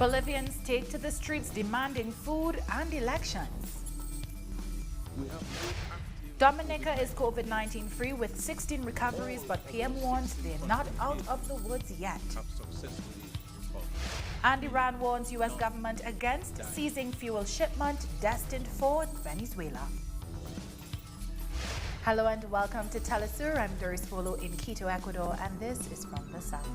Bolivians take to the streets demanding food and elections. Dominica is COVID-19 free with 16 recoveries, but PM warns they're not out of the woods yet. And Iran warns U.S. government against seizing fuel shipment destined for Venezuela. Hello and welcome to Telesur. I'm Doris Polo in Quito, Ecuador, and this is from the South.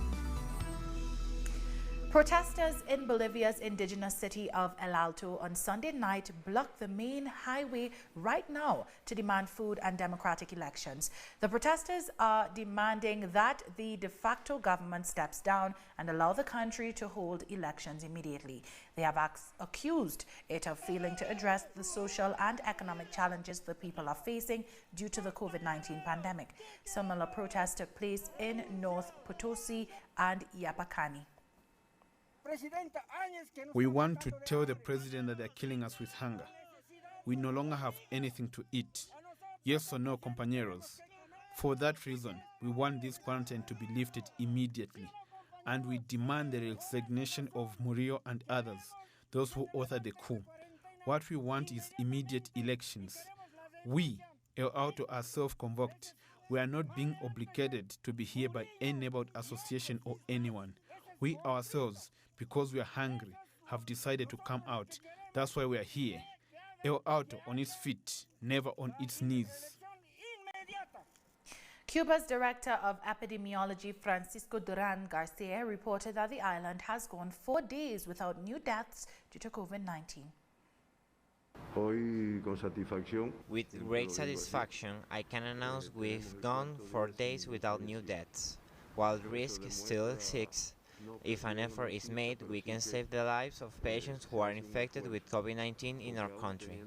Protesters in Bolivia's indigenous city of El Alto on Sunday night blocked the main highway right now to demand food and democratic elections. The protesters are demanding that the de facto government steps down and allow the country to hold elections immediately. They have accused it of failing to address the social and economic challenges the people are facing due to the COVID-19 pandemic. Similar protests took place in North Potosi and Yapacani. We want to tell the president that they're killing us with hunger. We no longer have anything to eat. Yes or no, compañeros? For that reason, we want this quarantine to be lifted immediately. And we demand the resignation of Murillo and others, those who authored the coup. What we want is immediate elections. We, El Alto, are self-convoked. We are not being obligated to be here by any neighborhood association or anyone. We ourselves, because we are hungry, have decided to come out. That's why we are here. El Alto on its feet, never on its knees. Cuba's Director of Epidemiology, Francisco Duran Garcia, reported that the island has gone 4 days without new deaths due to COVID-19. With great satisfaction, I can announce we've gone 4 days without new deaths. While the risk still exists, if an effort is made, we can save the lives of patients who are infected with COVID-19 in our country.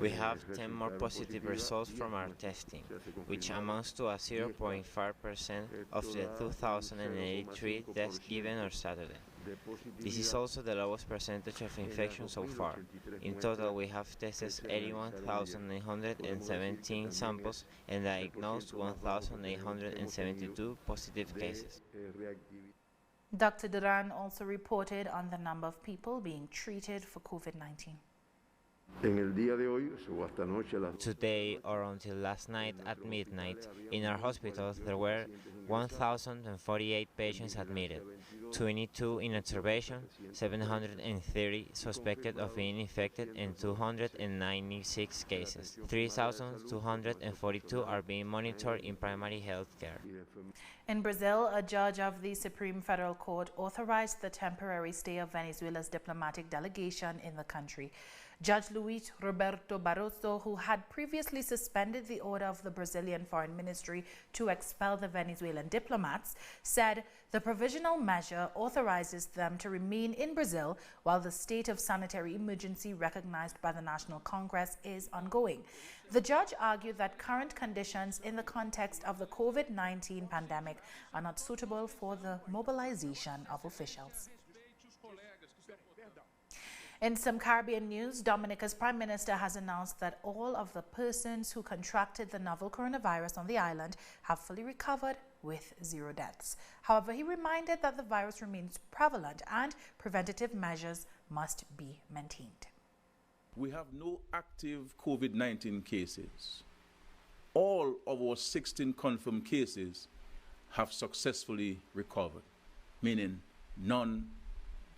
We have 10 more positive results from our testing, which amounts to a 0.5% of the 2,083 tests given on Saturday. This is also the lowest percentage of infection so far. In total, we have tested 81,917 samples and diagnosed 1,872 positive cases. Dr. Duran also reported on the number of people being treated for COVID-19. Today, or until last night at midnight, in our hospitals there were 1,048 patients admitted, 22 in observation, 730 suspected of being infected, and 296 cases. 3,242 are being monitored in primary health care. In Brazil, a judge of the Supreme Federal Court authorized the temporary stay of Venezuela's diplomatic delegation in the country. Judge Luis Roberto Barroso, who had previously suspended the order of the Brazilian Foreign Ministry to expel the Venezuelan diplomats, said the provisional measure authorizes them to remain in Brazil while the state of sanitary emergency recognized by the National Congress is ongoing. The judge argued that current conditions in the context of the COVID-19 pandemic are not suitable for the mobilization of officials. In some Caribbean news, Dominica's Prime Minister has announced that all of the persons who contracted the novel coronavirus on the island have fully recovered with 0 deaths. However, he reminded that the virus remains prevalent and preventative measures must be maintained. We have no active COVID-19 cases. All of our 16 confirmed cases have successfully recovered, meaning none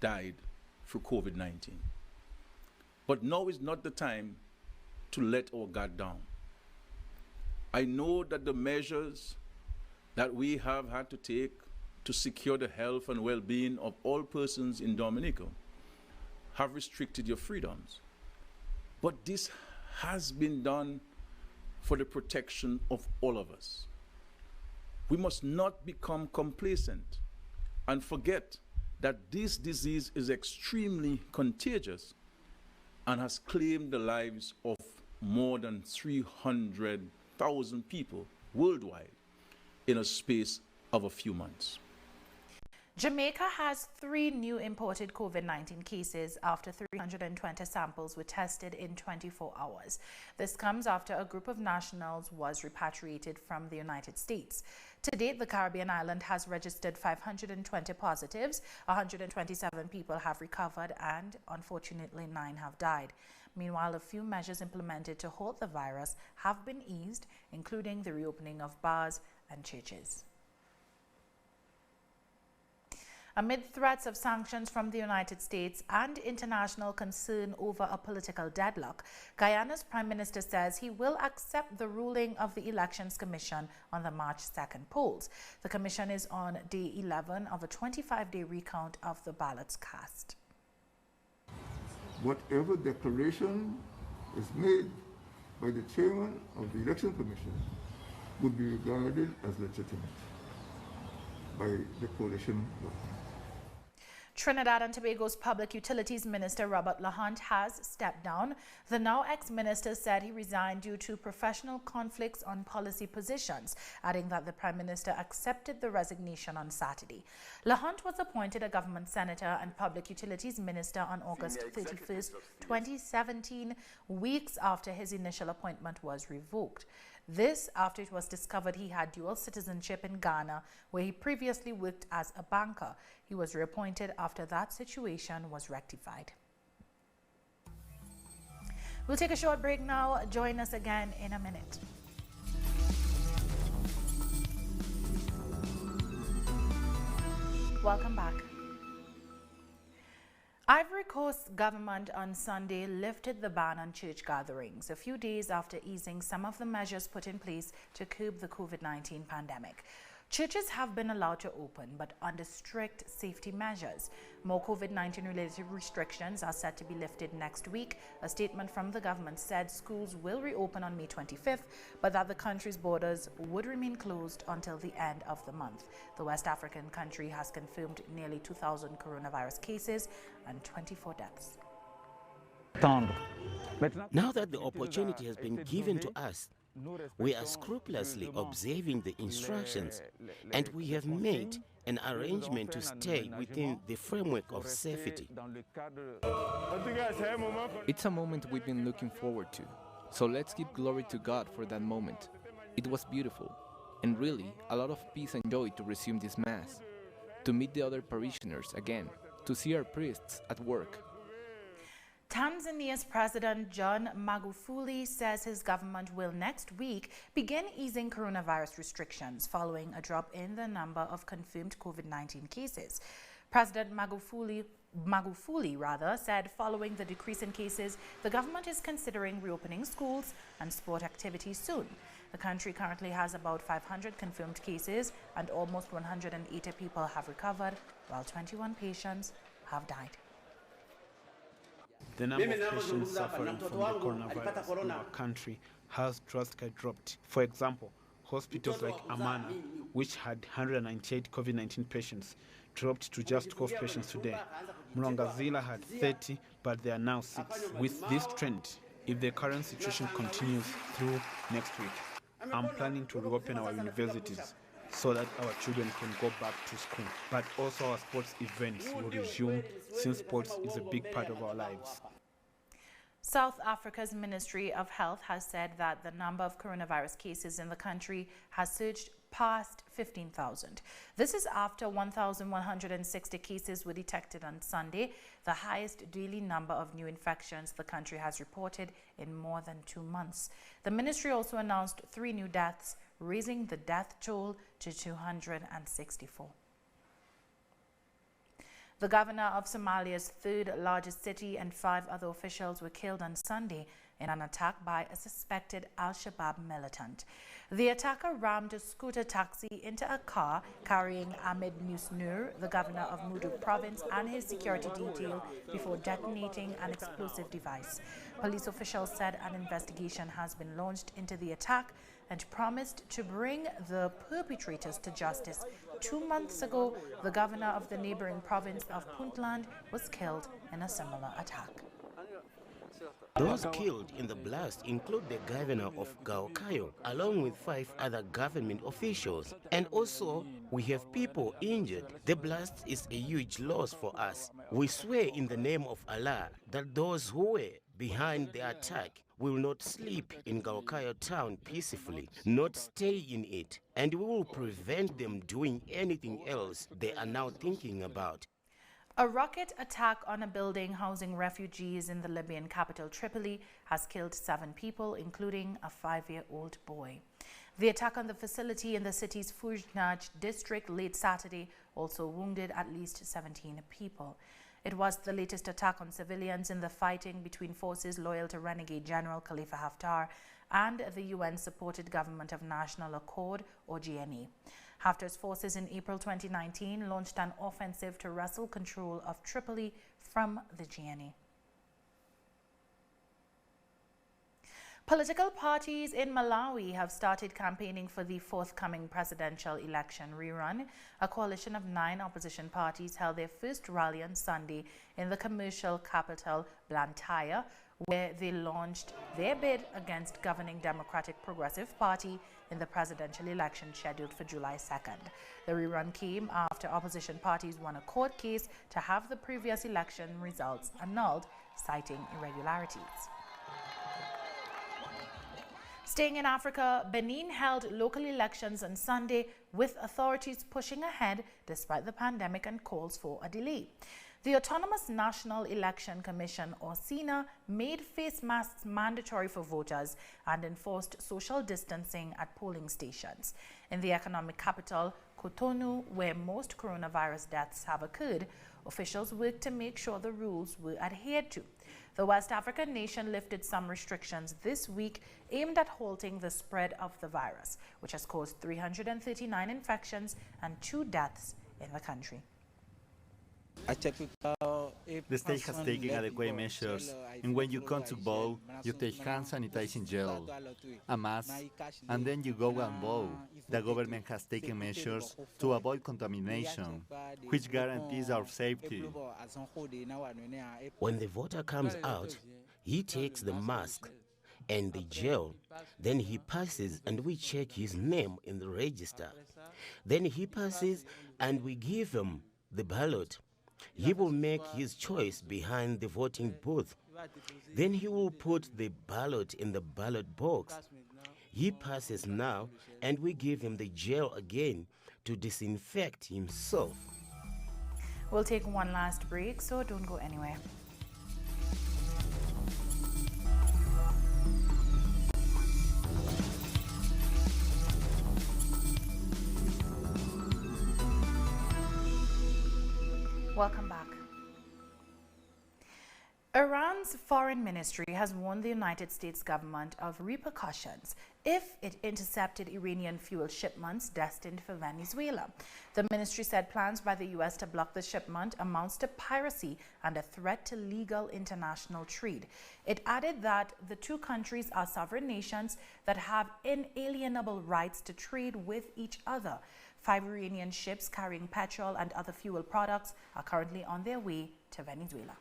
died through COVID-19. But now is not the time to let our guard down. I know that the measures that we have had to take to secure the health and well-being of all persons in Dominica have restricted your freedoms. But this has been done for the protection of all of us. We must not become complacent and forget that this disease is extremely contagious and has claimed the lives of more than 300,000 people worldwide in a space of a few months. Jamaica has 3 new imported COVID-19 cases after 320 samples were tested in 24 hours. This comes after a group of nationals was repatriated from the United States. To date, the Caribbean island has registered 520 positives, 127 people have recovered, and unfortunately 9 have died. Meanwhile, a few measures implemented to halt the virus have been eased, including the reopening of bars and churches. Amid threats of sanctions from the United States and international concern over a political deadlock, Guyana's Prime Minister says he will accept the ruling of the Elections Commission on the March 2nd polls. The commission is on day 11 of a 25-day recount of the ballots cast. Whatever declaration is made by the chairman of the Election Commission would be regarded as legitimate by the coalition government. Trinidad and Tobago's Public Utilities Minister Robert Lahunt has stepped down. The now ex-minister said he resigned due to professional conflicts on policy positions, adding that the Prime Minister accepted the resignation on Saturday. Lahunt was appointed a government senator and Public Utilities Minister on August 31st, 2017, weeks after his initial appointment was revoked. This after it was discovered he had dual citizenship in Ghana, where he previously worked as a banker. He was reappointed after that situation was rectified. We'll take a short break now. Join us again in a minute. Welcome back. Ivory Coast government on Sunday lifted the ban on church gatherings, a few days after easing some of the measures put in place to curb the COVID-19 pandemic. Churches have been allowed to open, but under strict safety measures. More COVID-19 related restrictions are set to be lifted next week. A statement from the government said schools will reopen on May 25th, but that the country's borders would remain closed until the end of the month. The West African country has confirmed nearly 2,000 coronavirus cases and 24 deaths. Now that the opportunity has been given to us, we are scrupulously observing the instructions, and we have made an arrangement to stay within the framework of safety. It's a moment we've been looking forward to, so let's give glory to God for that moment. It was beautiful, and really a lot of peace and joy to resume this Mass, to meet the other parishioners again, to see our priests at work. Tanzania's President John Magufuli says his government will next week begin easing coronavirus restrictions following a drop in the number of confirmed COVID-19 cases. President Magufuli said following the decrease in cases, the government is considering reopening schools and sport activities soon. The country currently has about 500 confirmed cases and almost 180 people have recovered, while 21 patients have died. The number of patients suffering from the coronavirus in our country has drastically dropped. For example, hospitals like Amana, which had 198 COVID-19 patients, dropped to just 12 patients today. Mulongazila had 30, but they are now 6. With this trend, if the current situation continues through next week, I'm planning to reopen our universities so that our children can go back to school. But also our sports events will resume, since sports is a big part of our lives. South Africa's Ministry of Health has said that the number of coronavirus cases in the country has surged past 15,000. This is after 1,160 cases were detected on Sunday, the highest daily number of new infections the country has reported in more than 2 months. The ministry also announced 3 new deaths, raising the death toll to 264. The governor of Somalia's 3rd largest city and 5 other officials were killed on Sunday in an attack by a suspected Al-Shabaab militant. The attacker rammed a scooter taxi into a car carrying Ahmed Musnur, the governor of Mudug province, and his security detail before detonating an explosive device. Police officials said an investigation has been launched into the attack and promised to bring the perpetrators to justice. 2 months ago, the governor of the neighboring province of Puntland was killed in a similar attack. Those killed in the blast include the governor of Gaokayo, along with 5 other government officials. And also, we have people injured. The blast is a huge loss for us. We swear in the name of Allah that those who were behind the attack we will not sleep in Galkayo town peacefully, not stay in it, and we will prevent them doing anything else they are now thinking about. A rocket attack on a building housing refugees in the Libyan capital Tripoli has killed 7 people, including a 5-year-old boy. The attack on the facility in the city's Fujnaj district late Saturday also wounded at least 17 people. It was the latest attack on civilians in the fighting between forces loyal to renegade General Khalifa Haftar and the UN-supported Government of National Accord, or GNA. Haftar's forces in April 2019 launched an offensive to wrestle control of Tripoli from the GNA. Political parties in Malawi have started campaigning for the forthcoming presidential election rerun. A coalition of 9 opposition parties held their first rally on Sunday in the commercial capital Blantyre, where they launched their bid against governing Democratic Progressive Party in the presidential election scheduled for July 2nd. The rerun came after opposition parties won a court case to have the previous election results annulled, citing irregularities. Staying in Africa, Benin held local elections on Sunday, with authorities pushing ahead despite the pandemic and calls for a delay. The Autonomous National Election Commission, or SENA, made face masks mandatory for voters and enforced social distancing at polling stations. In the economic capital, Cotonou, where most coronavirus deaths have occurred, officials worked to make sure the rules were adhered to. The West African nation lifted some restrictions this week aimed at halting the spread of the virus, which has caused 339 infections and 2 deaths in the country. The state has taken adequate measures, and when you come to vote, you take hand sanitizing gel, a mask, and then you go and vote. The government has taken measures to avoid contamination, which guarantees our safety. When the voter comes out, he takes the mask and the gel, then he passes and we check his name in the register. Then he passes and we give him the ballot. He will make his choice behind the voting booth. Then he will put the ballot in the ballot box. He passes now, and we give him the gel again to disinfect himself. We'll take one last break, so don't go anywhere. Welcome back. Iran's foreign ministry has warned the United States government of repercussions if it intercepted Iranian fuel shipments destined for Venezuela. The ministry said plans by the U.S. to block the shipment amounts to piracy and a threat to legal international trade. It added that the 2 countries are sovereign nations that have inalienable rights to trade with each other. 5 Iranian ships carrying petrol and other fuel products are currently on their way to Venezuela.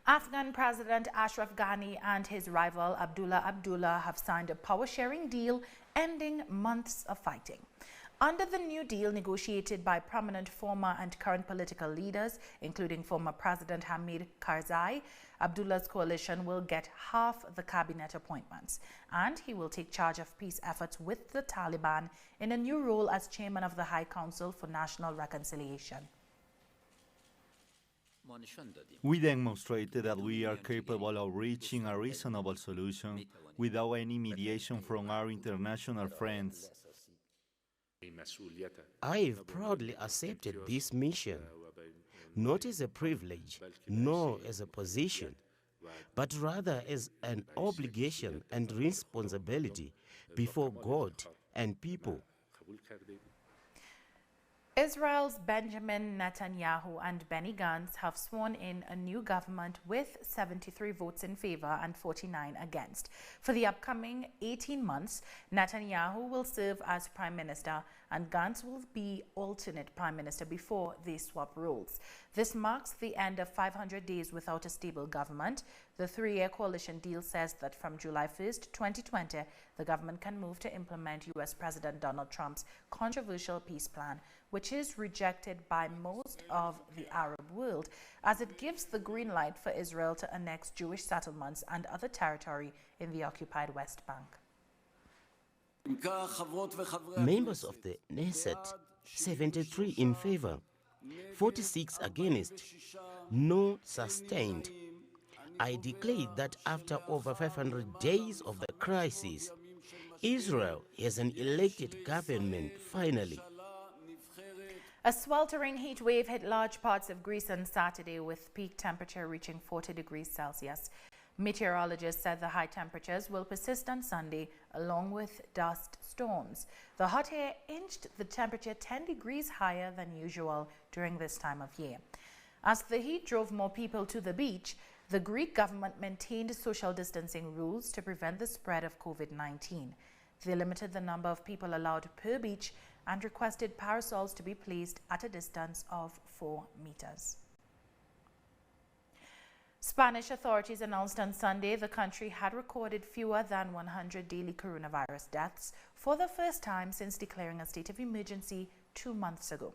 Afghan President Ashraf Ghani and his rival Abdullah Abdullah have signed a power-sharing deal ending months of fighting. Under the new deal negotiated by prominent former and current political leaders, including former President Hamid Karzai, Abdullah's coalition will get half the cabinet appointments, and he will take charge of peace efforts with the Taliban in a new role as chairman of the High Council for National Reconciliation. We demonstrated that we are capable of reaching a reasonable solution without any mediation from our international friends. I have proudly accepted this mission, not as a privilege, nor as a position, but rather as an obligation and responsibility before God and people. Israel's Benjamin Netanyahu and Benny Gantz have sworn in a new government with 73 votes in favor and 49 against. For the upcoming 18 months, Netanyahu will serve as prime minister and Gantz will be alternate prime minister before they swap roles. This marks the end of 500 days without a stable government. The 3-year coalition deal says that from July 1st, 2020, the government can move to implement U.S. President Donald Trump's controversial peace plan, which is rejected by most of the Arab world, as it gives the green light for Israel to annex Jewish settlements and other territory in the occupied West Bank. Members of the Knesset, 73 in favor, 46 against, no sustained. I declare that after over 500 days of the crisis, Israel has an elected government finally. A sweltering heat wave hit large parts of Greece on Saturday, with peak temperature reaching 40 degrees Celsius. Meteorologists said the high temperatures will persist on Sunday, along with dust storms. The hot air inched the temperature 10 degrees higher than usual during this time of year. As the heat drove more people to the beach, the Greek government maintained social distancing rules to prevent the spread of COVID-19. They limited the number of people allowed per beach and requested parasols to be placed at a distance of 4 meters. Spanish authorities announced on Sunday the country had recorded fewer than 100 daily coronavirus deaths for the first time since declaring a state of emergency 2 months ago.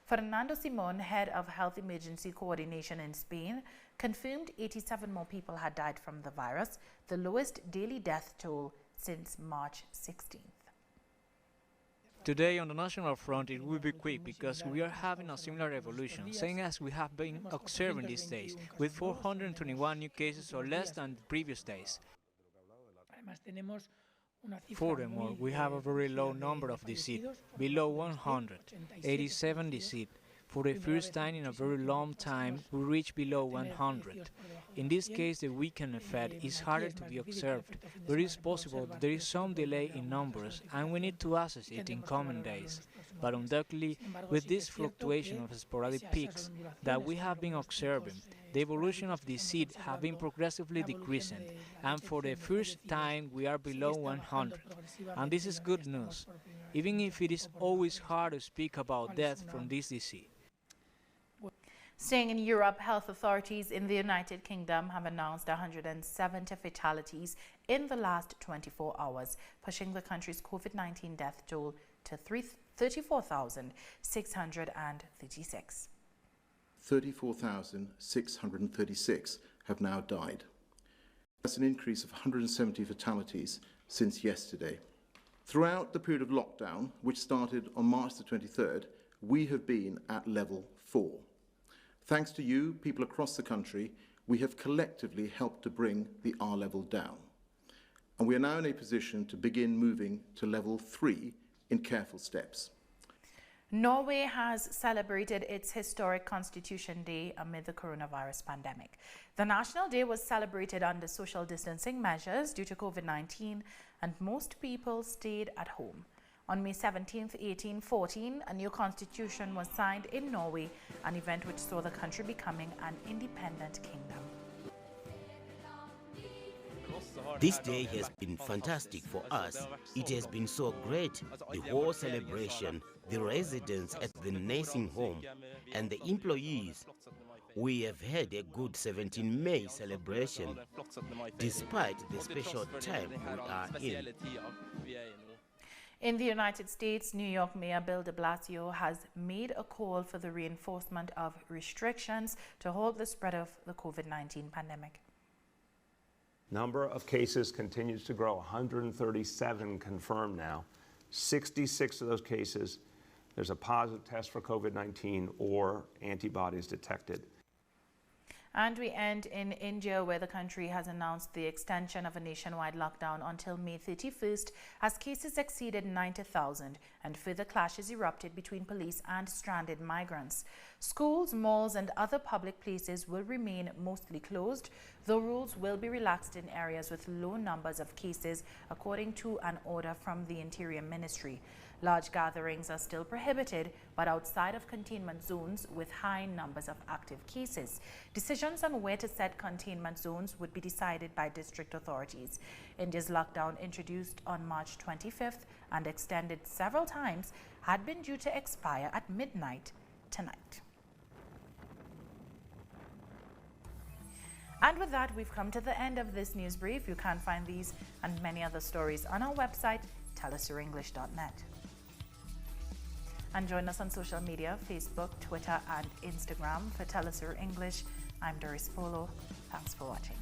Fernando Simon, head of Health Emergency Coordination in Spain, confirmed 87 more people had died from the virus, the lowest daily death toll since March 16th. Today on the national front it will be quick because we are having a similar evolution, same as we have been observing these days, with 421 new cases or less than the previous days. Furthermore, we have a very low number of deceased, below 100, 87 deceased. For the first time in a very long time, we reach below 100. In this case, the weekend effect is harder to be observed, but it is possible that there is some delay in numbers, and we need to assess it in coming days. But undoubtedly, with this fluctuation of sporadic peaks that we have been observing, the evolution of disease have been progressively decreasing, and for the first time we are below 100. And this is good news, even if it is always hard to speak about death from this disease. Staying in Europe, health authorities in the United Kingdom have announced 170 fatalities in the last 24 hours, pushing the country's COVID-19 death toll to 34,636. 34,636 have now died. That's an increase of 170 fatalities since yesterday. Throughout the period of lockdown, which started on March the 23rd, we have been at level 4. Thanks to you, people across the country, we have collectively helped to bring the R level down. And we are now in a position to begin moving to level 3 in careful steps. Norway has celebrated its historic Constitution Day amid the coronavirus pandemic. The National Day was celebrated under social distancing measures due to COVID-19, and most people stayed at home. On May 17, 1814, a new constitution was signed in Norway, an event which saw the country becoming an independent kingdom. This day has been fantastic for us. It has been so great. The whole celebration, the residents at the nursing home, and the employees. We have had a good 17 May celebration, despite the special time we are in. In the United States, New York Mayor Bill de Blasio has made a call for the reinforcement of restrictions to halt the spread of the COVID-19 pandemic. Number of cases continues to grow, 137 confirmed now. 66 of those cases, there's a positive test for COVID-19 or antibodies detected. And we end in India, where the country has announced the extension of a nationwide lockdown until May 31st as cases exceeded 90,000 and further clashes erupted between police and stranded migrants. Schools, malls and other public places will remain mostly closed, though rules will be relaxed in areas with low numbers of cases, according to an order from the Interior Ministry. Large gatherings are still prohibited, but outside of containment zones with high numbers of active cases. Decisions on where to set containment zones would be decided by district authorities. India's lockdown, introduced on March 25th and extended several times, had been due to expire at midnight tonight. And with that, we've come to the end of this news brief. You can find these and many other stories on our website, tellusenglish.net. And join us on social media, Facebook, Twitter, and Instagram. For Telesur English, I'm Doris Polo. Thanks for watching.